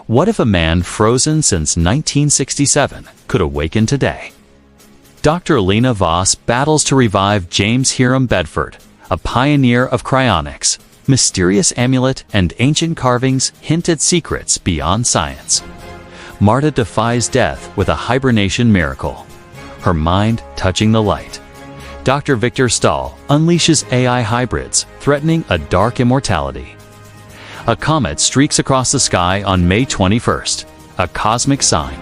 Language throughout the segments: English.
What if a man frozen since 1967 could awaken today? Dr. Lena Voss battles to revive James Hyram Bedford, a pioneer of cryonics. Mysterious amulet and ancient carvings hint at secrets beyond science. Marta defies death with a hibernation miracle, her mind touching the light. Dr. Victor Stahl unleashes AI hybrids, threatening a dark immortality. A comet streaks across the sky on May 21st, a cosmic sign.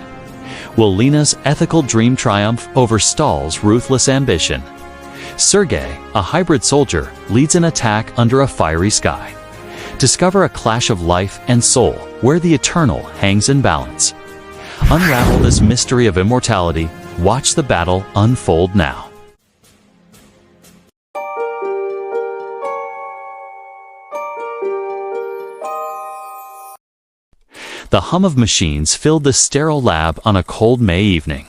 Will Lena's ethical dream triumph over Stahl's ruthless ambition? Sergei, a hybrid soldier, leads an attack under a fiery sky. Discover a clash of life and soul where the eternal hangs in balance. Unravel this mystery of immortality. Watch the battle unfold now. The hum of machines filled the sterile lab on a cold May evening.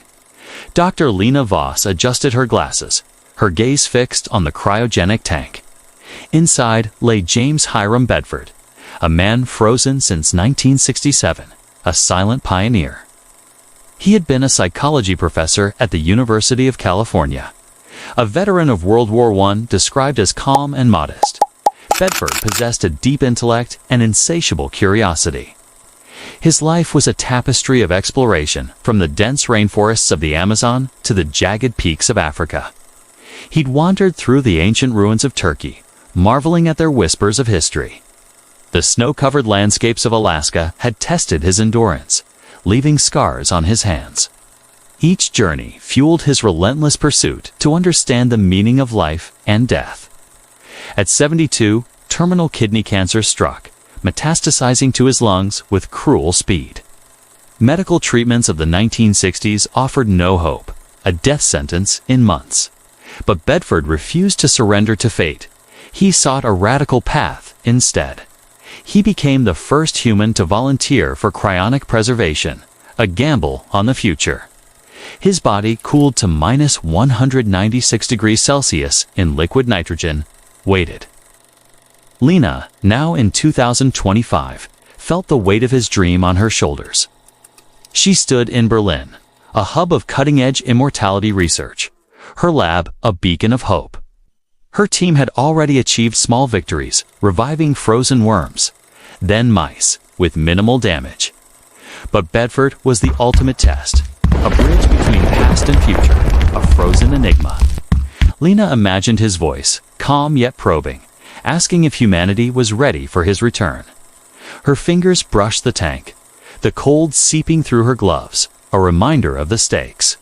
Dr. Lena Voss adjusted her glasses, her gaze fixed on the cryogenic tank. Inside lay James Hyram Bedford, a man frozen since 1967, a silent pioneer. He had been a psychology professor at the University of California, a veteran of World War I described as calm and modest. Bedford possessed a deep intellect and insatiable curiosity. His life was a tapestry of exploration, from the dense rainforests of the Amazon to the jagged peaks of Africa. He'd wandered through the ancient ruins of Turkey, marveling at their whispers of history. The snow-covered landscapes of Alaska had tested his endurance, leaving scars on his hands. Each journey fueled his relentless pursuit to understand the meaning of life and death. At 72, terminal kidney cancer struck, metastasizing to his lungs with cruel speed. Medical treatments of the 1960s offered no hope, a death sentence in months. But Bedford refused to surrender to fate. He sought a radical path instead. He became the first human to volunteer for cryonic preservation, a gamble on the future. His body cooled to minus 196 degrees Celsius in liquid nitrogen, waited. Lena, now in 2025, felt the weight of his dream on her shoulders. She stood in Berlin, a hub of cutting-edge immortality research, her lab a beacon of hope. Her team had already achieved small victories, reviving frozen worms, then mice, with minimal damage. But Bedford was the ultimate test, a bridge between past and future, a frozen enigma. Lena imagined his voice, calm yet probing, asking if humanity was ready for his return. Her fingers brushed the tank, the cold seeping through her gloves, a reminder of the stakes.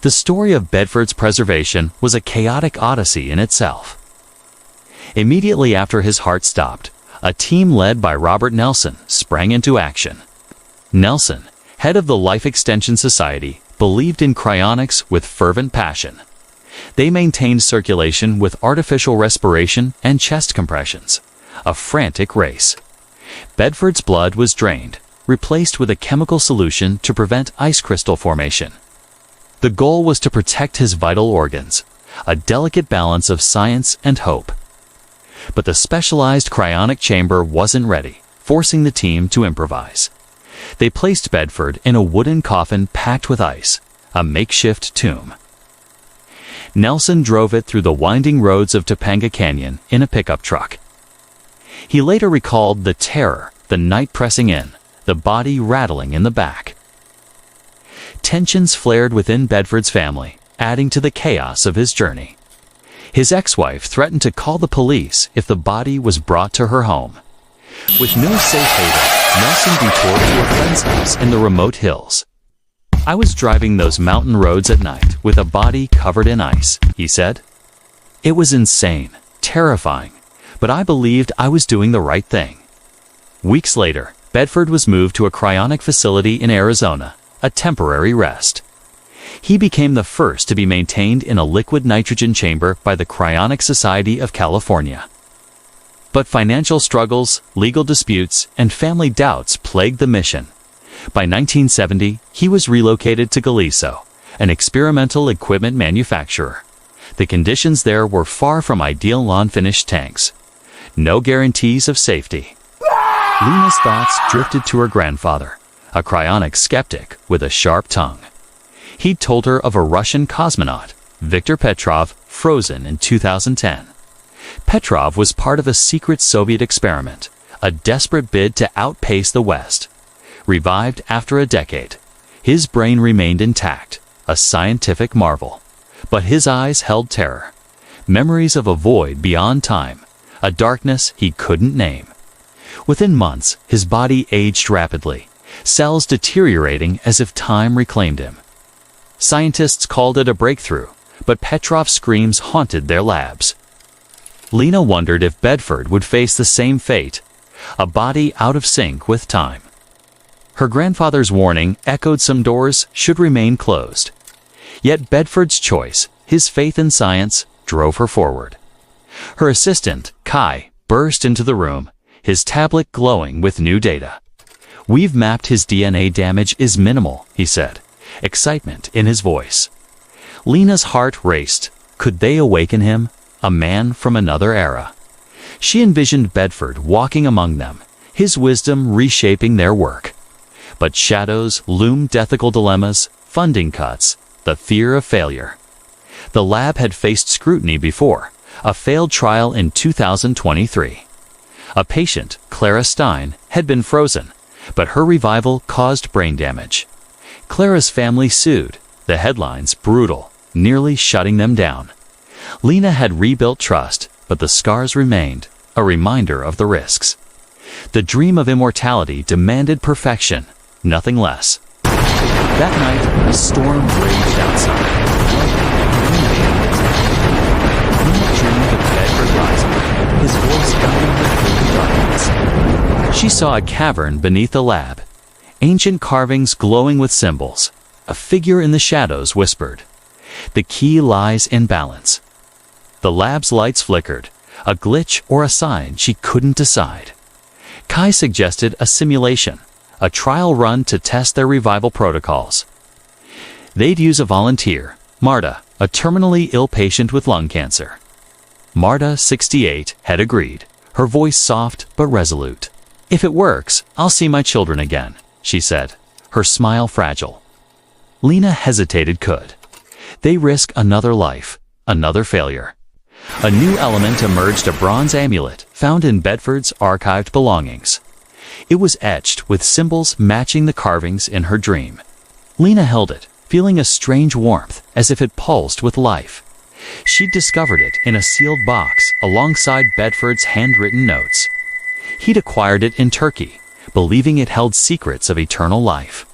The story of Bedford's preservation was a chaotic odyssey in itself. Immediately after his heart stopped, a team led by Robert Nelson sprang into action. Nelson, head of the Life Extension Society, believed in cryonics with fervent passion. They maintained circulation with artificial respiration and chest compressions, a frantic race. Bedford's blood was drained, replaced with a chemical solution to prevent ice crystal formation. The goal was to protect his vital organs, a delicate balance of science and hope. But the specialized cryonic chamber wasn't ready, forcing the team to improvise. They placed Bedford in a wooden coffin packed with ice, a makeshift tomb. Nelson drove it through the winding roads of Topanga Canyon in a pickup truck. He later recalled the terror, the night pressing in, the body rattling in the back. Tensions flared within Bedford's family, adding to the chaos of his journey. His ex-wife threatened to call the police if the body was brought to her home. With no safe haven, Nelson detoured to a friend's house in the remote hills. "I was driving those mountain roads at night with a body covered in ice," he said. "It was insane, terrifying, but I believed I was doing the right thing." Weeks later, Bedford was moved to a cryonic facility in Arizona, a temporary rest. He became the first to be maintained in a liquid nitrogen chamber by the Cryonic Society of California. But financial struggles, legal disputes, and family doubts plagued the mission. By 1970, he was relocated to Galiso, an experimental equipment manufacturer. The conditions there were far from ideal on finished tanks. No guarantees of safety. Lena's thoughts drifted to her grandfather, a cryonic skeptic with a sharp tongue. He'd told her of a Russian cosmonaut, Viktor Petrov, frozen in 2010. Petrov was part of a secret Soviet experiment, a desperate bid to outpace the West. Revived after a decade, his brain remained intact, a scientific marvel. But his eyes held terror, memories of a void beyond time, a darkness he couldn't name. Within months, his body aged rapidly, cells deteriorating as if time reclaimed him. Scientists called it a breakthrough, but Petrov's screams haunted their labs. Lena wondered if Bedford would face the same fate, a body out of sync with time. Her grandfather's warning echoed: some doors should remain closed. Yet Bedford's choice, his faith in science, drove her forward. Her assistant, Kai, burst into the room, his tablet glowing with new data. "We've mapped his DNA damage is minimal," he said, excitement in his voice. Lena's heart raced. Could they awaken him, a man from another era? She envisioned Bedford walking among them, his wisdom reshaping their work. But shadows loomed: ethical dilemmas, funding cuts, the fear of failure. The lab had faced scrutiny before, a failed trial in 2023. A patient, Clara Stein, had been frozen, but her revival caused brain damage. Clara's family sued, the headlines brutal, nearly shutting them down. Lena had rebuilt trust, but the scars remained, a reminder of the risks. The dream of immortality demanded perfection, nothing less. That night, a storm raged outside. Lena dreamed of Bedford rising, his voice guiding her through the darkness. She saw a cavern beneath the lab, ancient carvings glowing with symbols. A figure in the shadows whispered, "The key lies in balance." The lab's lights flickered, a glitch or a sign she couldn't decide. Kai suggested a simulation, a trial run to test their revival protocols. They'd use a volunteer, Marta, a terminally ill patient with lung cancer. Marta, 68, had agreed, her voice soft but resolute. "If it works, I'll see my children again," she said, her smile fragile. Lena hesitated. Could they risk another life, another failure? A new element emerged: a bronze amulet found in Bedford's archived belongings. It was etched with symbols matching the carvings in her dream. Lena held it, feeling a strange warmth, as if it pulsed with life. She'd discovered it in a sealed box alongside Bedford's handwritten notes. He'd acquired it in Turkey, believing it held secrets of eternal life.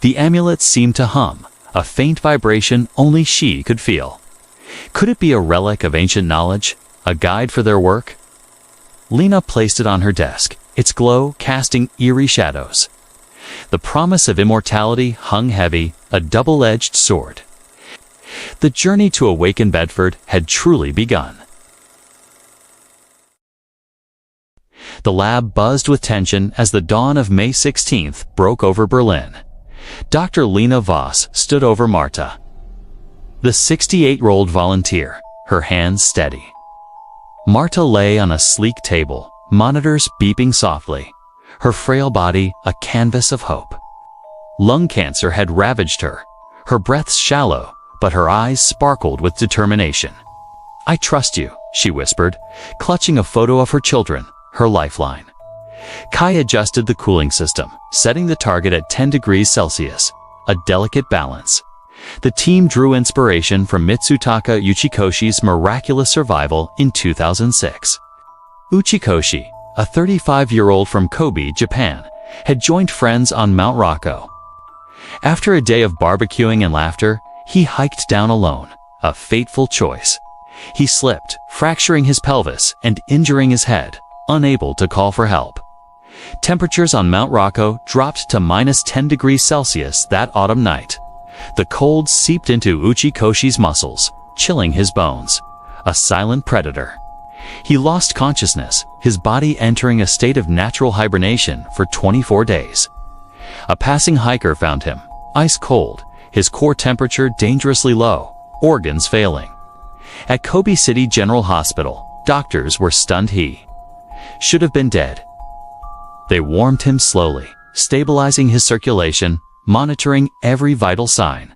The amulet seemed to hum, a faint vibration only she could feel. Could it be a relic of ancient knowledge, a guide for their work? Lena placed it on her desk, its glow casting eerie shadows. The promise of immortality hung heavy, a double-edged sword. The journey to awaken Bedford had truly begun. The lab buzzed with tension as the dawn of May 16th broke over Berlin. Dr. Lena Voss stood over Marta, the 68-year-old volunteer, her hands steady. Marta lay on a sleek table, monitors beeping softly, her frail body a canvas of hope. Lung cancer had ravaged her, her breaths shallow, but her eyes sparkled with determination. "I trust you," she whispered, clutching a photo of her children, her lifeline. Kai adjusted the cooling system, setting the target at 10 degrees Celsius, a delicate balance. The team drew inspiration from Mitsutaka Uchikoshi's miraculous survival in 2006. Uchikoshi, a 35-year-old from Kobe, Japan, had joined friends on Mount Rocco. After a day of barbecuing and laughter, he hiked down alone, a fateful choice. He slipped, fracturing his pelvis and injuring his head, unable to call for help. Temperatures on Mount Rocco dropped to -10 degrees Celsius that autumn night. The cold seeped into Uchikoshi's muscles, chilling his bones. A silent predator. He lost consciousness, his body entering a state of natural hibernation for 24 days. A passing hiker found him, ice cold, his core temperature dangerously low, organs failing. At Kobe City General Hospital, doctors were stunned. He should have been dead. They warmed him slowly, stabilizing his circulation, monitoring every vital sign.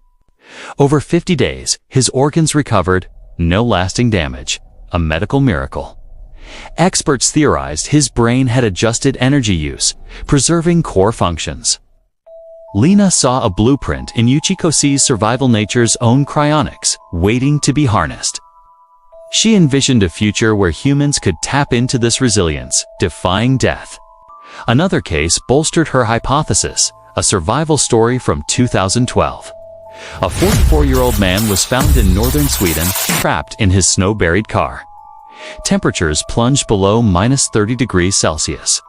Over 50 days, his organs recovered, no lasting damage, a medical miracle. Experts theorized his brain had adjusted energy use, preserving core functions. Lena saw a blueprint in Uchikose's survival nature's own cryonics, waiting to be harnessed. She envisioned a future where humans could tap into this resilience, defying death. Another case bolstered her hypothesis, a survival story from 2012. A 44-year-old man was found in northern Sweden, trapped in his snow-buried car. Temperatures plunged below -30 degrees Celsius,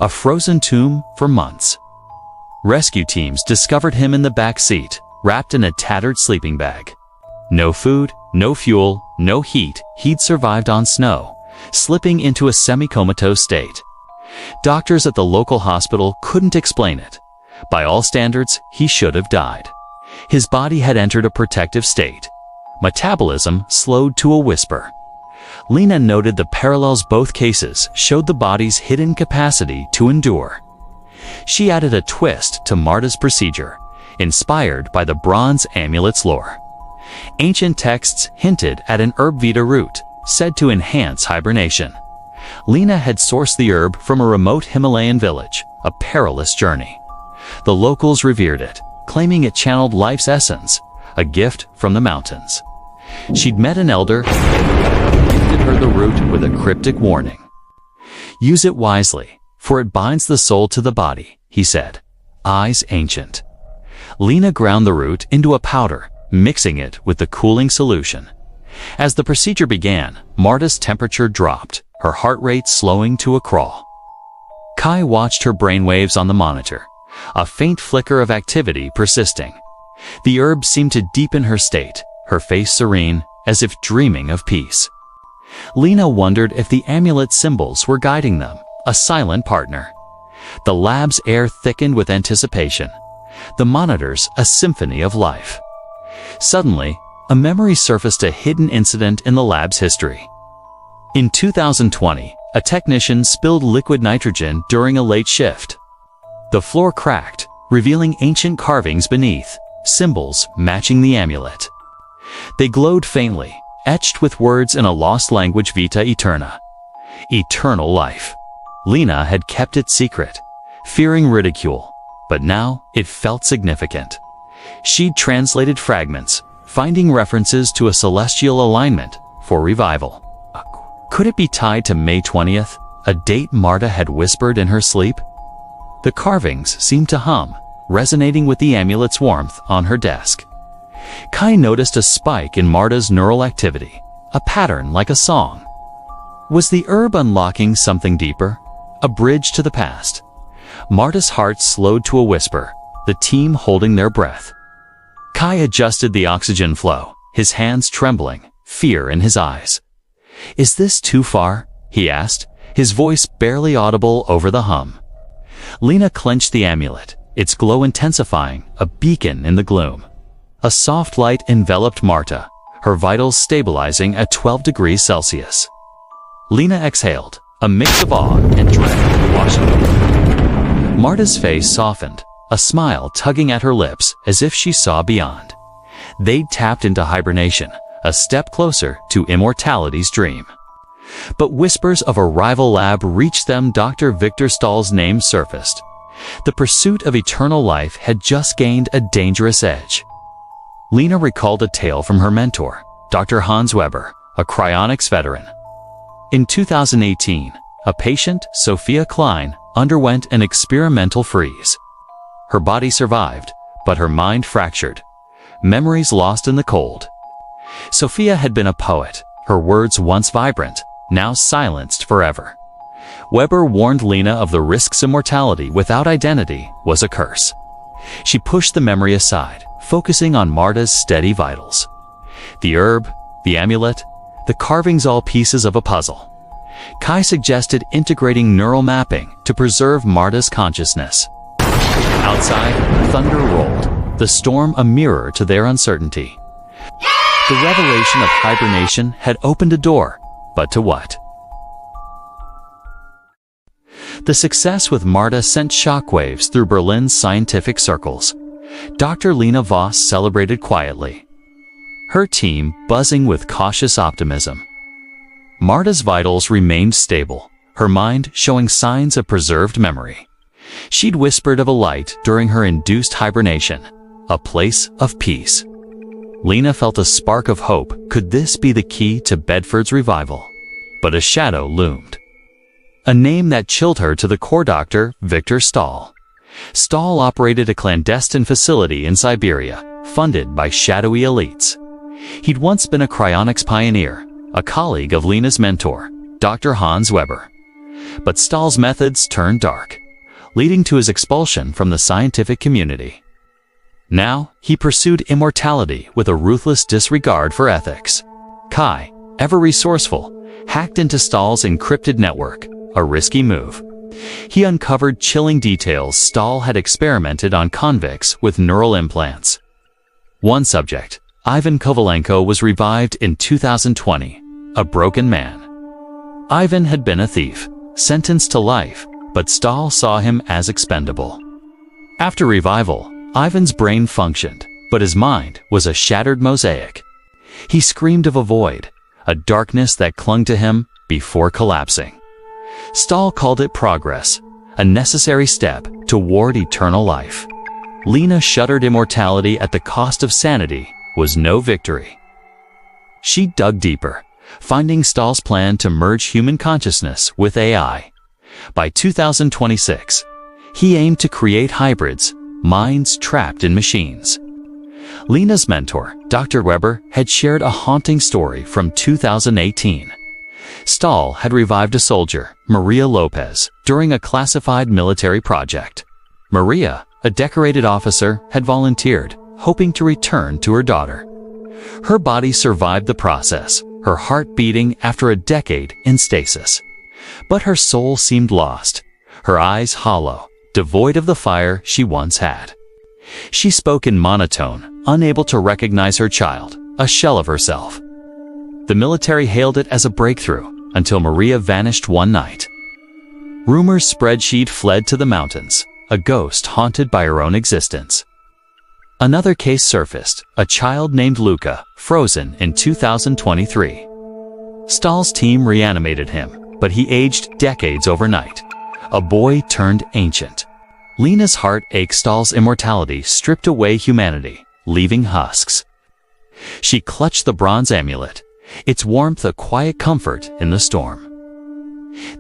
a frozen tomb for months. Rescue teams discovered him in the back seat, wrapped in a tattered sleeping bag. No food, no fuel, no heat, he'd survived on snow, slipping into a semi-comatose state. Doctors at the local hospital couldn't explain it. By all standards, he should have died. His body had entered a protective state. Metabolism slowed to a whisper. Lena noted the parallels both cases showed the body's hidden capacity to endure. She added a twist to Marta's procedure, inspired by the bronze amulet's lore. Ancient texts hinted at an herb vita root, said to enhance hibernation. Lena had sourced the herb from a remote Himalayan village, a perilous journey. The locals revered it, claiming it channeled life's essence, a gift from the mountains. She'd met an elder who gifted her the root with a cryptic warning. "Use it wisely, for it binds the soul to the body," he said. Eyes ancient. Lena ground the root into a powder, mixing it with the cooling solution. As the procedure began, Marta's temperature dropped, her heart rate slowing to a crawl. Kai watched her brainwaves on the monitor, a faint flicker of activity persisting. The herb seemed to deepen her state, her face serene, as if dreaming of peace. Lena wondered if the amulet symbols were guiding them, a silent partner. The lab's air thickened with anticipation, the monitors a symphony of life. Suddenly, a memory surfaced, a hidden incident in the lab's history. In 2020, a technician spilled liquid nitrogen during a late shift. The floor cracked, revealing ancient carvings beneath, symbols matching the amulet. They glowed faintly, etched with words in a lost language, vita aeterna, eternal life. Lena had kept it secret, fearing ridicule, but now it felt significant. She'd translated fragments, finding references to a celestial alignment for revival. Could it be tied to May 20th, a date Marta had whispered in her sleep? The carvings seemed to hum, resonating with the amulet's warmth on her desk. Kai noticed a spike in Marta's neural activity, a pattern like a song. Was the herb unlocking something deeper? A bridge to the past? Marta's heart slowed to a whisper, the team holding their breath. Kai adjusted the oxygen flow, his hands trembling, fear in his eyes. "Is this too far?" he asked, his voice barely audible over the hum. Lena clenched the amulet, its glow intensifying, a beacon in the gloom. A soft light enveloped Marta, her vitals stabilizing at 12 degrees Celsius. Lena exhaled, a mix of awe and dread washing over. Marta's face softened, a smile tugging at her lips as if she saw beyond. They'd tapped into hibernation, a step closer to immortality's dream. But whispers of a rival lab reached them. Dr. Victor Stahl's name surfaced. The pursuit of eternal life had just gained a dangerous edge. Lena recalled a tale from her mentor, Dr. Hans Weber, a cryonics veteran. In 2018, a patient, Sophia Klein, underwent an experimental freeze. Her body survived, but her mind fractured, memories lost in the cold. Sophia had been a poet, her words once vibrant, now silenced forever. Weber warned Lena of the risks. Immortality without identity was a curse. She pushed the memory aside, focusing on Marta's steady vitals. The herb, the amulet, the carvings, all pieces of a puzzle. Kai suggested integrating neural mapping to preserve Marta's consciousness. Outside, thunder rolled, the storm a mirror to their uncertainty. The revelation of hibernation had opened a door, but to what? The success with Marta sent shockwaves through Berlin's scientific circles. Dr. Lena Voss celebrated quietly, her team buzzing with cautious optimism. Marta's vitals remained stable, her mind showing signs of preserved memory. She'd whispered of a light during her induced hibernation, a place of peace. Lena felt a spark of hope. Could this be the key to Bedford's revival? But a shadow loomed. A name that chilled her to the core: Dr. Victor Stahl. Stahl operated a clandestine facility in Siberia, funded by shadowy elites. He'd once been a cryonics pioneer, a colleague of Lena's mentor, Dr. Hans Weber. But Stahl's methods turned dark, leading to his expulsion from the scientific community. Now, he pursued immortality with a ruthless disregard for ethics. Kai, ever resourceful, hacked into Stahl's encrypted network, a risky move. He uncovered chilling details. Stahl had experimented on convicts with neural implants. One subject, Ivan Kovalenko, was revived in 2020, a broken man. Ivan had been a thief, sentenced to life, but Stahl saw him as expendable. After revival, Ivan's brain functioned, but his mind was a shattered mosaic. He screamed of a void, a darkness that clung to him before collapsing. Stahl called it progress, a necessary step toward eternal life. Lena shuddered. Immortality at the cost of sanity was no victory. She dug deeper, finding Stahl's plan to merge human consciousness with AI. By 2026, he aimed to create hybrids, minds trapped in machines. Lena's mentor, Dr. Weber, had shared a haunting story from 2018. Stahl had revived a soldier, Maria Lopez, during a classified military project. Maria, a decorated officer, had volunteered, hoping to return to her daughter. Her body survived the process, her heart beating after a decade in stasis. But her soul seemed lost, her eyes hollow, devoid of the fire she once had. She spoke in monotone, unable to recognize her child, a shell of herself. The military hailed it as a breakthrough, until Maria vanished one night. Rumors spread she'd fled to the mountains, a ghost haunted by her own existence. Another case surfaced, a child named Luca, frozen in 2023. Stahl's team reanimated him, but he aged decades overnight. A boy turned ancient. Lena's heart ached. Stahl's immortality stripped away humanity, leaving husks. She clutched the bronze amulet, its warmth a quiet comfort in the storm.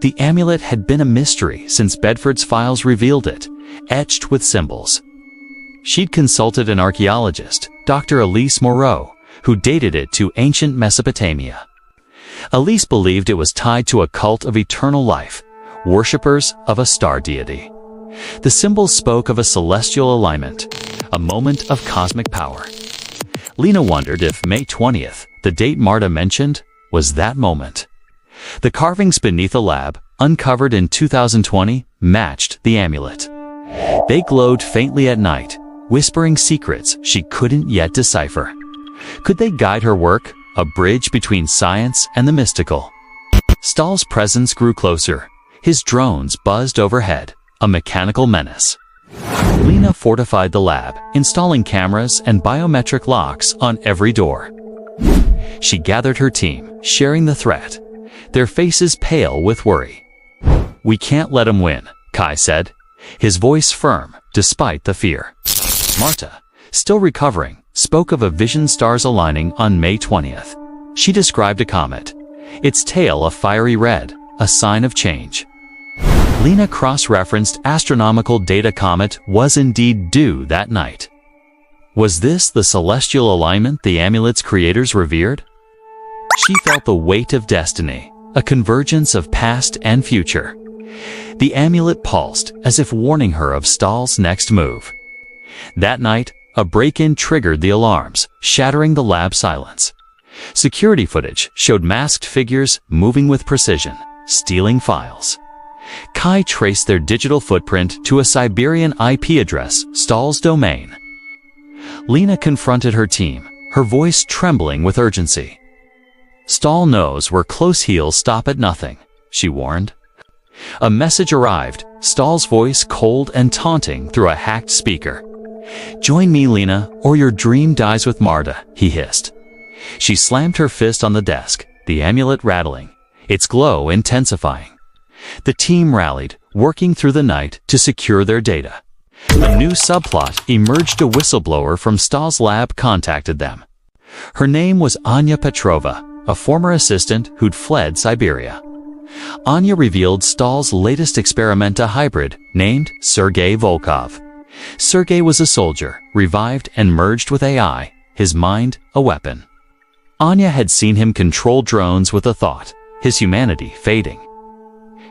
The amulet had been a mystery since Bedford's files revealed it, etched with symbols. She'd consulted an archaeologist, Dr. Elise Moreau, who dated it to ancient Mesopotamia. Elise believed it was tied to a cult of eternal life, worshippers of a star deity. The symbols spoke of a celestial alignment, a moment of cosmic power. Lena wondered if May 20th, the date Marta mentioned, was that moment. The carvings beneath the lab, uncovered in 2020, matched the amulet. They glowed faintly at night, whispering secrets she couldn't yet decipher. Could they guide her work, a bridge between science and the mystical? Stahl's presence grew closer. His drones buzzed overhead, a mechanical menace. Lena fortified the lab, installing cameras and biometric locks on every door. She gathered her team, sharing the threat, their faces pale with worry. "We can't let him win," Kai said, his voice firm despite the fear. Marta, still recovering, spoke of a vision stars aligning on May 20th. She described a comet, its tail a fiery red, a sign of change. Lena cross-referenced astronomical data. Comet was indeed due that night. Was this the celestial alignment the amulet's creators revered? She felt the weight of destiny, a convergence of past and future. The amulet pulsed as if warning her of Stahl's next move. That night, a break-in triggered the alarms, shattering the lab silence. Security footage showed masked figures moving with precision, stealing files. Kai traced their digital footprint to a Siberian IP address, Stahl's domain. Lena confronted her team, her voice trembling with urgency. "Stahl knows where close heels stop at nothing," she warned. A message arrived, Stahl's voice cold and taunting through a hacked speaker. "Join me, Lena, or your dream dies with Marta," he hissed. She slammed her fist on the desk, the amulet rattling, its glow intensifying. The team rallied, working through the night to secure their data. A new subplot emerged. A whistleblower from Stahl's lab contacted them. Her name was Anya Petrova, a former assistant who'd fled Siberia. Anya revealed Stahl's latest experiment, a hybrid named Sergei Volkov. Sergei was a soldier, revived and merged with AI, his mind a weapon. Anya had seen him control drones with a thought, his humanity fading.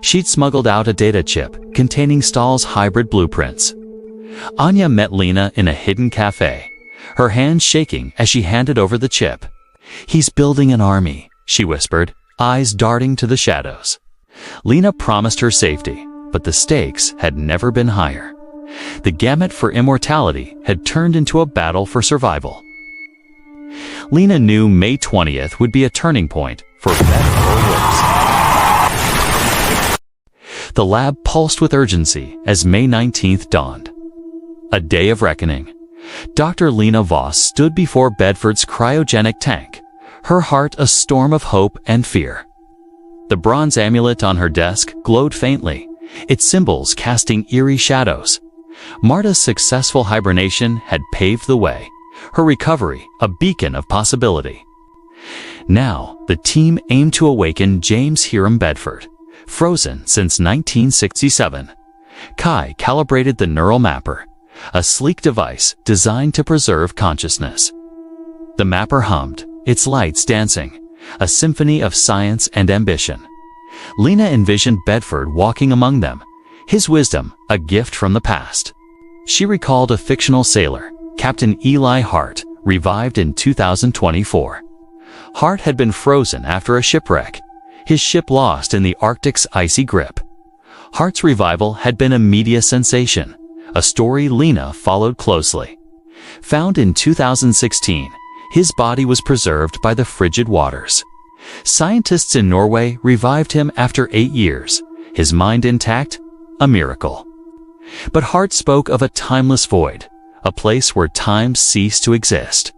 She'd smuggled out a data chip containing Stahl's hybrid blueprints. Anya met Lena in a hidden cafe, her hands shaking as she handed over the chip. "He's building an army," she whispered, eyes darting to the shadows. Lena promised her safety, but the stakes had never been higher. The gamut for immortality had turned into a battle for survival. Lena knew May 20th would be a turning point for better or worse. The lab pulsed with urgency as May 19th dawned. A day of reckoning. Dr. Lena Voss stood before Bedford's cryogenic tank, her heart a storm of hope and fear. The bronze amulet on her desk glowed faintly, its symbols casting eerie shadows. Marta's successful hibernation had paved the way, her recovery a beacon of possibility. Now, the team aimed to awaken James Hyram Bedford, frozen since 1967. Kai calibrated the neural mapper, a sleek device designed to preserve consciousness. The mapper hummed, its lights dancing, a symphony of science and ambition. Lena envisioned Bedford walking among them, his wisdom a gift from the past. She recalled a fictional sailor, Captain Eli Hart, revived in 2024. Hart had been frozen after a shipwreck, his ship lost in the Arctic's icy grip. Hart's revival had been a media sensation, a story Lena followed closely. Found in 2016, his body was preserved by the frigid waters. Scientists in Norway revived him after 8 years, his mind intact, a miracle. But Hart spoke of a timeless void, a place where time ceased to exist.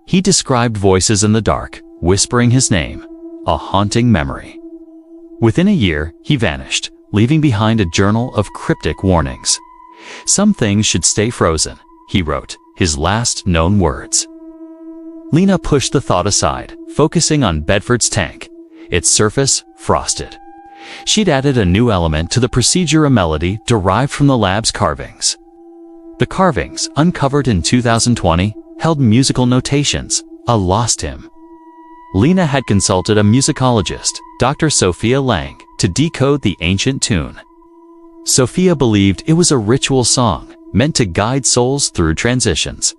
He described voices in the dark, whispering his name, a haunting memory. Within a year, he vanished, leaving behind a journal of cryptic warnings. "Some things should stay frozen," he wrote, his last known words. Lena pushed the thought aside, focusing on Bedford's tank, its surface frosted. She'd added a new element to the procedure, a melody derived from the lab's carvings. The carvings, uncovered in 2020, held musical notations, a lost hymn. Lena had consulted a musicologist, Dr. Sophia Lang, to decode the ancient tune. Sophia believed it was a ritual song, meant to guide souls through transitions.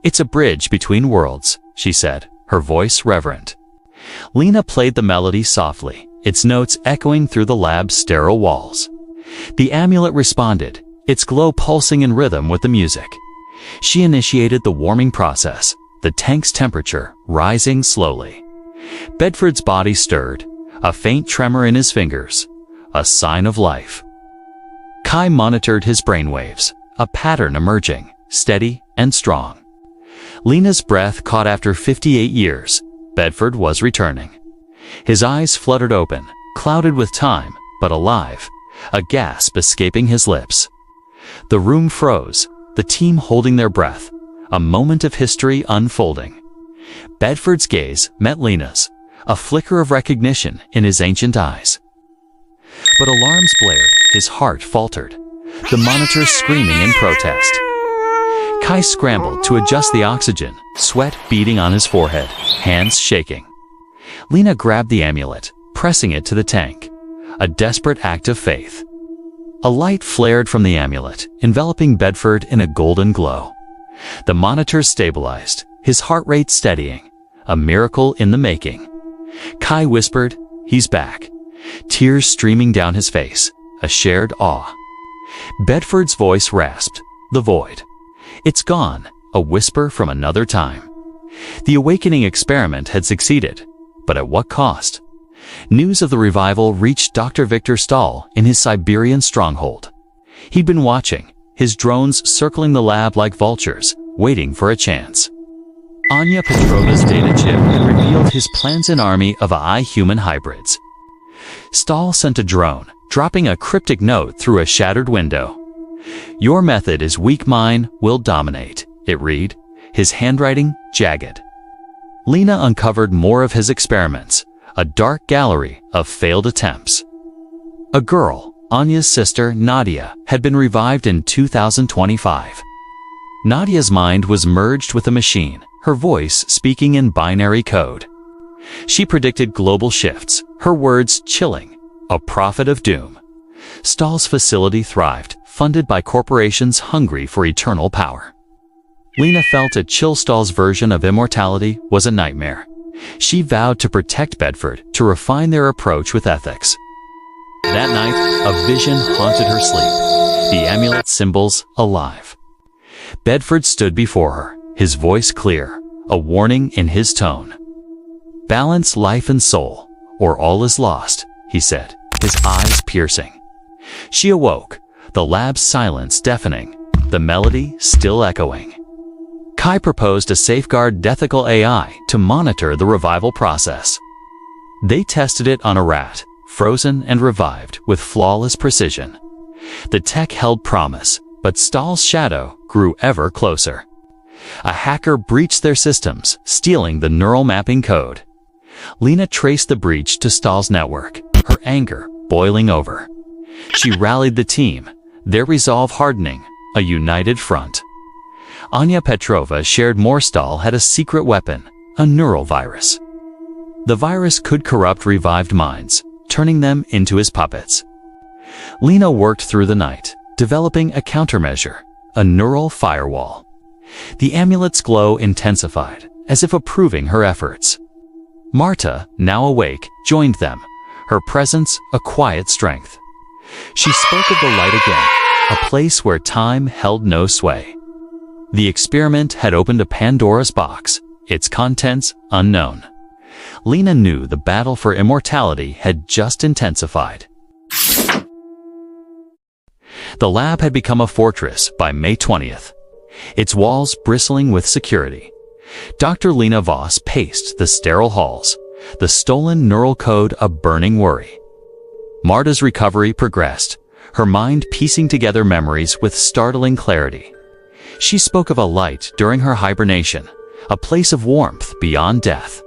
"It's a bridge between worlds," she said, her voice reverent. Lena played the melody softly, its notes echoing through the lab's sterile walls. The amulet responded, its glow pulsing in rhythm with the music. She initiated the warming process, the tank's temperature rising slowly. Bedford's body stirred, a faint tremor in his fingers, a sign of life. Kai monitored his brainwaves, a pattern emerging, steady and strong. Lena's breath caught after 58 years. Bedford was returning. His eyes fluttered open, clouded with time, but alive, a gasp escaping his lips. The room froze, the team holding their breath, a moment of history unfolding. Bedford's gaze met Lena's, a flicker of recognition in his ancient eyes. But alarms blared, his heart faltered, the monitor screaming in protest. Kai scrambled to adjust the oxygen, sweat beading on his forehead, hands shaking. Lena grabbed the amulet, pressing it to the tank, a desperate act of faith. A light flared from the amulet, enveloping Bedford in a golden glow. The monitor stabilized, his heart rate steadying, a miracle in the making. Kai whispered, "He's back," tears streaming down his face, a shared awe. Bedford's voice rasped, "The void. It's gone," a whisper from another time. The awakening experiment had succeeded, but at what cost? News of the revival reached Dr. Viktor Stahl in his Siberian stronghold. He'd been watching, his drones circling the lab like vultures, waiting for a chance. Anya Petrova's data chip had revealed his plans an army of AI-human hybrids. Stahl sent a drone, dropping a cryptic note through a shattered window. "Your method is weak, mine will dominate," it read, his handwriting jagged. Lena uncovered more of his experiments, a dark gallery of failed attempts. A girl, Anya's sister Nadia, had been revived in 2025. Nadia's mind was merged with a machine, her voice speaking in binary code. She predicted global shifts, her words chilling, a prophet of doom. Stahl's facility thrived, funded by corporations hungry for eternal power. Lena felt a chill. Stahl's version of immortality was a nightmare. She vowed to protect Bedford, to refine their approach with ethics. That night, a vision haunted her sleep, the amulet symbols alive. Bedford stood before her, his voice clear, a warning in his tone. "Balance life and soul, or all is lost," he said, his eyes piercing. She awoke, the lab's silence deafening, the melody still echoing. Kai proposed a safeguard ethical AI to monitor the revival process. They tested it on a rat, frozen and revived with flawless precision. The tech held promise, but Stahl's shadow grew ever closer. A hacker breached their systems, stealing the neural mapping code. Lena traced the breach to Stahl's network, her anger boiling over. She rallied the team, their resolve hardening, a united front. Anya Petrova shared more. Stahl had a secret weapon, a neural virus. The virus could corrupt revived minds, turning them into his puppets. Lena worked through the night, developing a countermeasure, a neural firewall. The amulet's glow intensified, as if approving her efforts. Marta, now awake, joined them, her presence a quiet strength. She spoke of the light again, a place where time held no sway. The experiment had opened a Pandora's box, its contents unknown. Lena knew the battle for immortality had just intensified. The lab had become a fortress by May 20th, its walls bristling with security. Dr. Lena Voss paced the sterile halls, the stolen neural code a burning worry. Marta's recovery progressed, her mind piecing together memories with startling clarity. She spoke of a light during her hibernation, a place of warmth beyond death.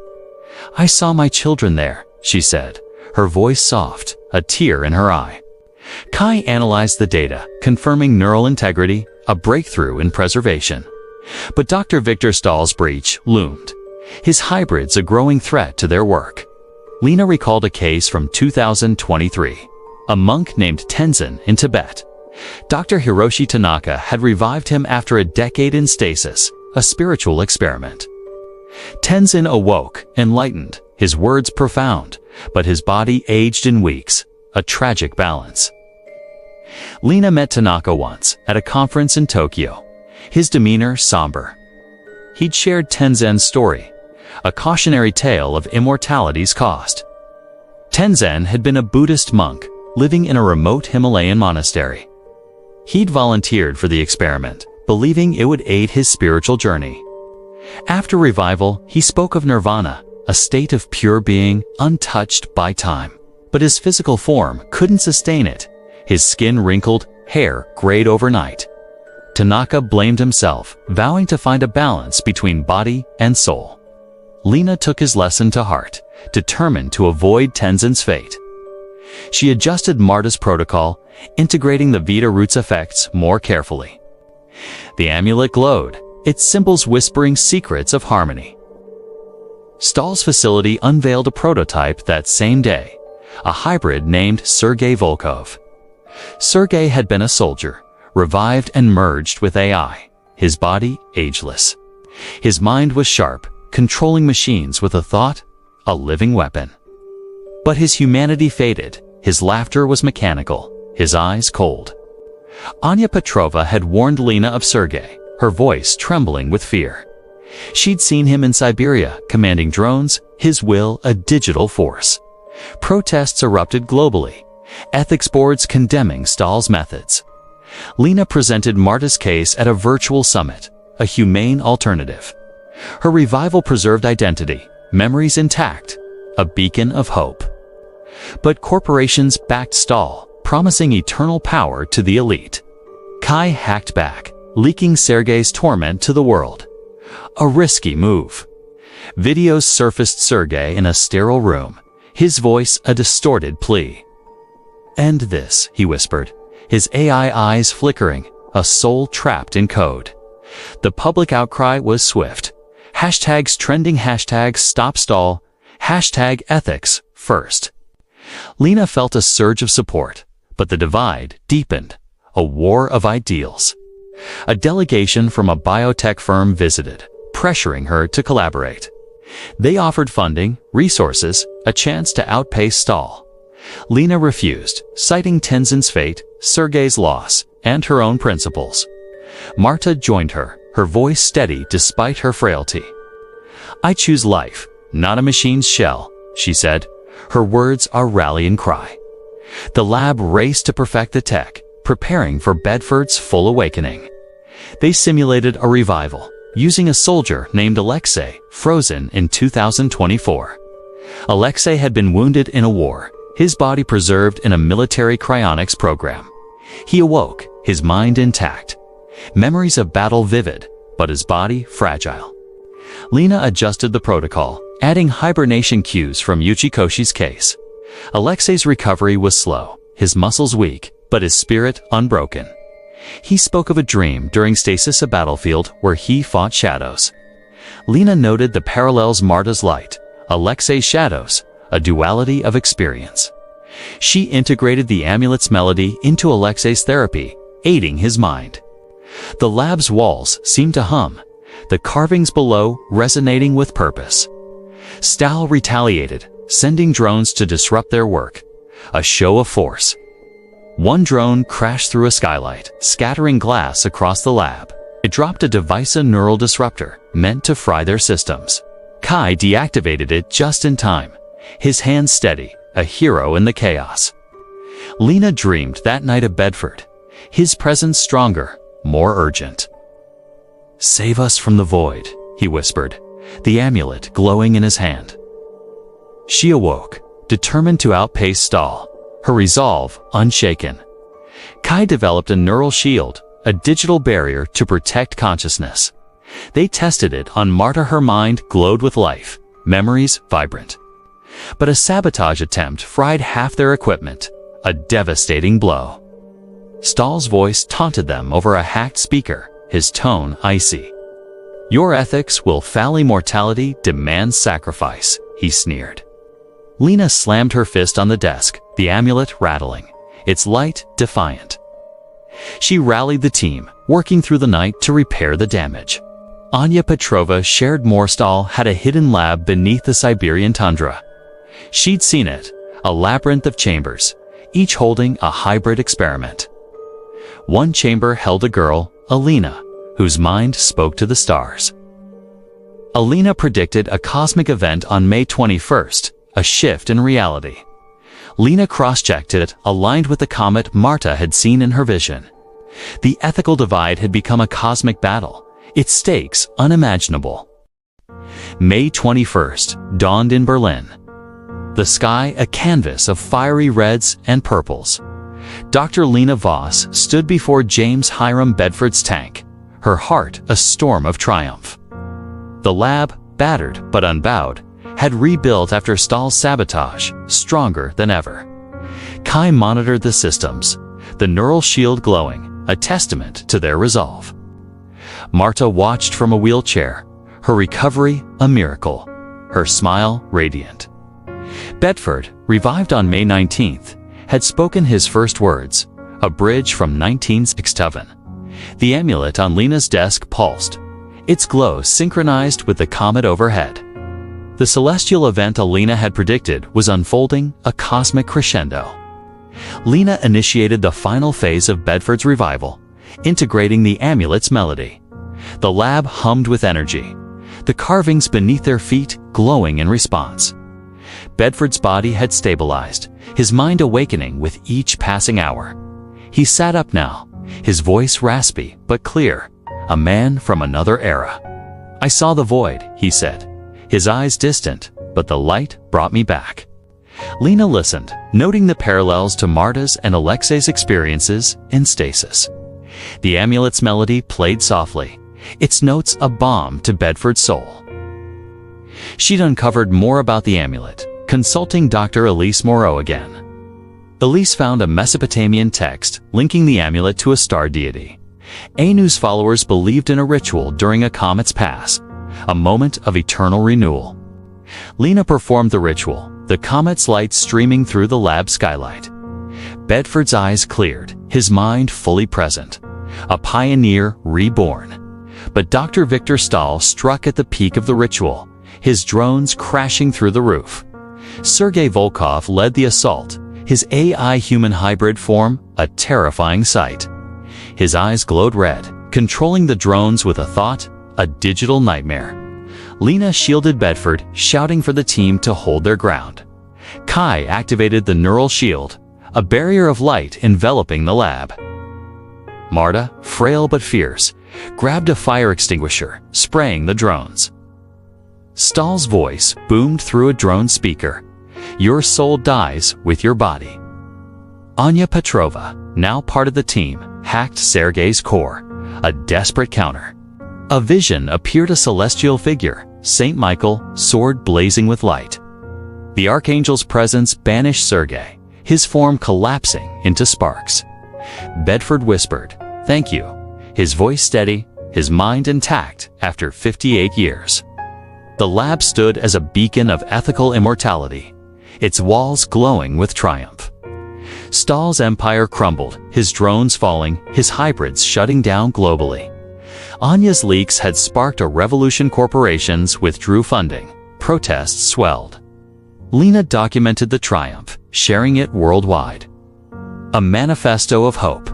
"I saw my children there," she said, her voice soft, a tear in her eye. Kai analyzed the data, confirming neural integrity, a breakthrough in preservation. But Dr. Viktor Stahl's breach loomed, his hybrids a growing threat to their work. Lena recalled a case from 2023, a monk named Tenzin in Tibet. Dr. Hiroshi Tanaka had revived him after a decade in stasis, a spiritual experiment. Tenzin awoke, enlightened, his words profound, but his body aged in weeks, a tragic balance. Lena met Tanaka once, at a conference in Tokyo, his demeanor somber. He'd shared Tenzin's story, a cautionary tale of immortality's cost. Tenzin had been a Buddhist monk, living in a remote Himalayan monastery. He'd volunteered for the experiment, believing it would aid his spiritual journey. After revival, he spoke of nirvana, a state of pure being, untouched by time. But his physical form couldn't sustain it. His skin wrinkled, hair grayed overnight. Tanaka blamed himself, vowing to find a balance between body and soul. Lena took his lesson to heart, determined to avoid Tenzin's fate. She adjusted Marta's protocol, integrating the Vita root's effects more carefully. The amulet glowed, its symbols whispering secrets of harmony. Stahl's facility unveiled a prototype that same day, a hybrid named Sergei Volkov. Sergei had been a soldier, revived and merged with AI, his body ageless. His mind was sharp, controlling machines with a thought, a living weapon. But his humanity faded, his laughter was mechanical, his eyes cold. Anya Petrova had warned Lena of Sergei, her voice trembling with fear. She'd seen him in Siberia, commanding drones, his will a digital force. Protests erupted globally, ethics boards condemning Stahl's methods. Lena presented Marta's case at a virtual summit, a humane alternative. Her revival preserved identity, memories intact, a beacon of hope. But corporations backed Stahl, promising eternal power to the elite. Kai hacked back, leaking Sergei's torment to the world. A risky move. Videos surfaced Sergei in a sterile room, his voice a distorted plea. "End this," he whispered, his AI eyes flickering, a soul trapped in code. The public outcry was swift. Hashtags trending, hashtag stop Stahl, hashtag ethics first. Lena felt a surge of support, but the divide deepened, a war of ideals. A delegation from a biotech firm visited, pressuring her to collaborate. They offered funding, resources, a chance to outpace Stahl. Lena refused, citing Tenzin's fate, Sergei's loss, and her own principles. Marta joined her, her voice steady despite her frailty. "I choose life, not a machine's shell," she said, her words a rallying cry. The lab raced to perfect the tech, preparing for Bedford's full awakening. They simulated a revival, using a soldier named Alexei, frozen in 2024. Alexei had been wounded in a war, his body preserved in a military cryonics program. He awoke, his mind intact. Memories of battle vivid, but his body fragile. Lena adjusted the protocol, adding hibernation cues from Uchikoshi's case. Alexei's recovery was slow, his muscles weak, but his spirit unbroken. He spoke of a dream during stasis, a battlefield where he fought shadows. Lena noted the parallels: Marta's light, Alexei's shadows, a duality of experience. She integrated the amulet's melody into Alexei's therapy, aiding his mind. The lab's walls seemed to hum, the carvings below resonating with purpose. Stahl retaliated, sending drones to disrupt their work, a show of force. One drone crashed through a skylight, scattering glass across the lab. It dropped a device, a neural disruptor, meant to fry their systems. Kai deactivated it just in time, his hands steady, a hero in the chaos. Lena dreamed that night of Bedford, his presence stronger, more urgent. "Save us from the void," he whispered, the amulet glowing in his hand. She awoke, determined to outpace Stahl, her resolve unshaken. Kai developed a neural shield, a digital barrier to protect consciousness. They tested it on Marta. Her mind glowed with life, memories vibrant. But a sabotage attempt fried half their equipment, a devastating blow. Stahl's voice taunted them over a hacked speaker, his tone icy. "Your ethics will fail. Immortality demands sacrifice," he sneered. Lena slammed her fist on the desk, the amulet rattling, its light defiant. She rallied the team, working through the night to repair the damage. Anya Petrova shared more. Stahl had a hidden lab beneath the Siberian tundra. She'd seen it, a labyrinth of chambers, each holding a hybrid experiment. One chamber held a girl, Alina, whose mind spoke to the stars. Alina predicted a cosmic event on May 21st, a shift in reality. Lena cross-checked it, aligned with the comet Marta had seen in her vision. The ethical divide had become a cosmic battle, its stakes unimaginable. May 21st dawned in Berlin. The sky a canvas of fiery reds and purples. Dr. Lena Voss stood before James Hyram Bedford's tank, her heart a storm of triumph. The lab, battered but unbowed, had rebuilt after Stahl's sabotage, stronger than ever. Kai monitored the systems, the neural shield glowing, a testament to their resolve. Marta watched from a wheelchair, her recovery a miracle, her smile radiant. Bedford, revived on May 19th, had spoken his first words, a bridge from 1967. The amulet on Lena's desk pulsed, its glow synchronized with the comet overhead. The celestial event Alina had predicted was unfolding, a cosmic crescendo. Lena initiated the final phase of Bedford's revival, integrating the amulet's melody. The lab hummed with energy, the carvings beneath their feet glowing in response. Bedford's body had stabilized, his mind awakening with each passing hour. He sat up now, his voice raspy but clear, a man from another era. "I saw the void," he said, his eyes distant, but the light brought me back. Lena listened, noting the parallels to Marta's and Alexei's experiences in stasis. The amulet's melody played softly, its notes a balm to Bedford's soul. She'd uncovered more about the amulet, consulting Dr. Elise Moreau again. Elise found a Mesopotamian text linking the amulet to a star deity. Anu's followers believed in a ritual during a comet's pass, a moment of eternal renewal. Lena performed the ritual, the comet's light streaming through the lab skylight. Bedford's eyes cleared, his mind fully present. A pioneer reborn. But Dr. Victor Stahl struck at the peak of the ritual, his drones crashing through the roof. Sergei Volkov led the assault, his AI-human hybrid form a terrifying sight. His eyes glowed red, controlling the drones with a thought, a digital nightmare. Lena shielded Bedford, shouting for the team to hold their ground. Kai activated the neural shield, a barrier of light enveloping the lab. Marta, frail but fierce, grabbed a fire extinguisher, spraying the drones. Stahl's voice boomed through a drone speaker. "Your soul dies with your body." Anya Petrova, now part of the team, hacked Sergei's core, a desperate counter. A vision appeared, a celestial figure, Saint Michael, sword blazing with light. The Archangel's presence banished Sergei, his form collapsing into sparks. Bedford whispered, "Thank you," his voice steady, his mind intact after 58 years. The lab stood as a beacon of ethical immortality, its walls glowing with triumph. Stahl's empire crumbled, his drones falling, his hybrids shutting down globally. Anya's leaks had sparked a revolution. Corporations withdrew funding. Protests swelled. Lena documented the triumph, sharing it worldwide. A manifesto of hope.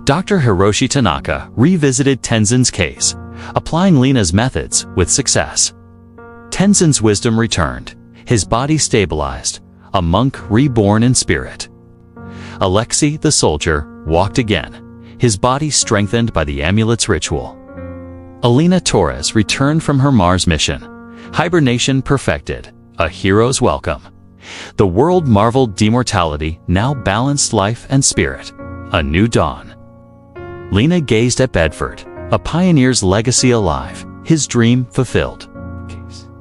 Dr. Hiroshi Tanaka revisited Tenzin's case, applying Lena's methods with success. Tenzin's wisdom returned, his body stabilized, a monk reborn in spirit. Alexei, the soldier, walked again, his body strengthened by the amulet's ritual. Elena Torres returned from her Mars mission, hibernation perfected, a hero's welcome. The world marveled. Immortality now balanced life and spirit, a new dawn. Lena gazed at Bedford, a pioneer's legacy alive, his dream fulfilled.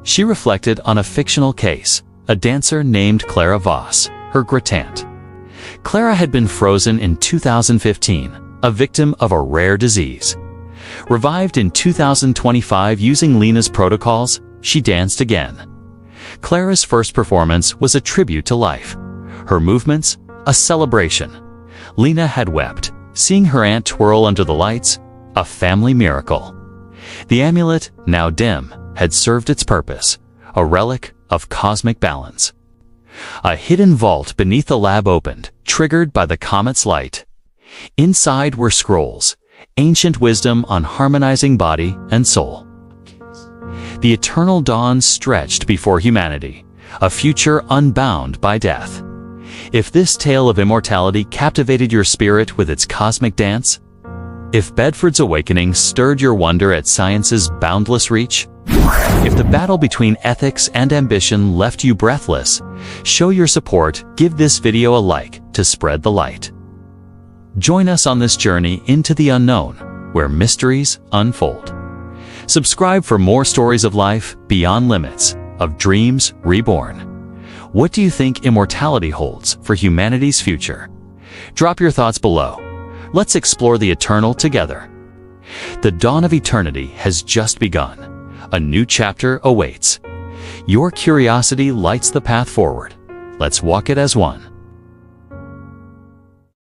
She reflected on a fictional case, a dancer named Clara Voss, her grattant. Clara had been frozen in 2015, a victim of a rare disease. Revived in 2025 using Lena's protocols, she danced again. Clara's first performance was a tribute to life. Her movements, a celebration. Lena had wept, seeing her aunt twirl under the lights, a family miracle. The amulet, now dim, had served its purpose, a relic of cosmic balance. A hidden vault beneath the lab opened, triggered by the comet's light. Inside were scrolls, ancient wisdom on harmonizing body and soul. The eternal dawn stretched before humanity, a future unbound by death. If this tale of immortality captivated your spirit with its cosmic dance, if Bedford's awakening stirred your wonder at science's boundless reach, if the battle between ethics and ambition left you breathless, show your support, give this video a like to spread the light. Join us on this journey into the unknown, where mysteries unfold. Subscribe for more stories of life beyond limits, of dreams reborn. What do you think immortality holds for humanity's future? Drop your thoughts below. Let's explore the eternal together. The dawn of eternity has just begun. A new chapter awaits. Your curiosity lights the path forward. Let's walk it as one.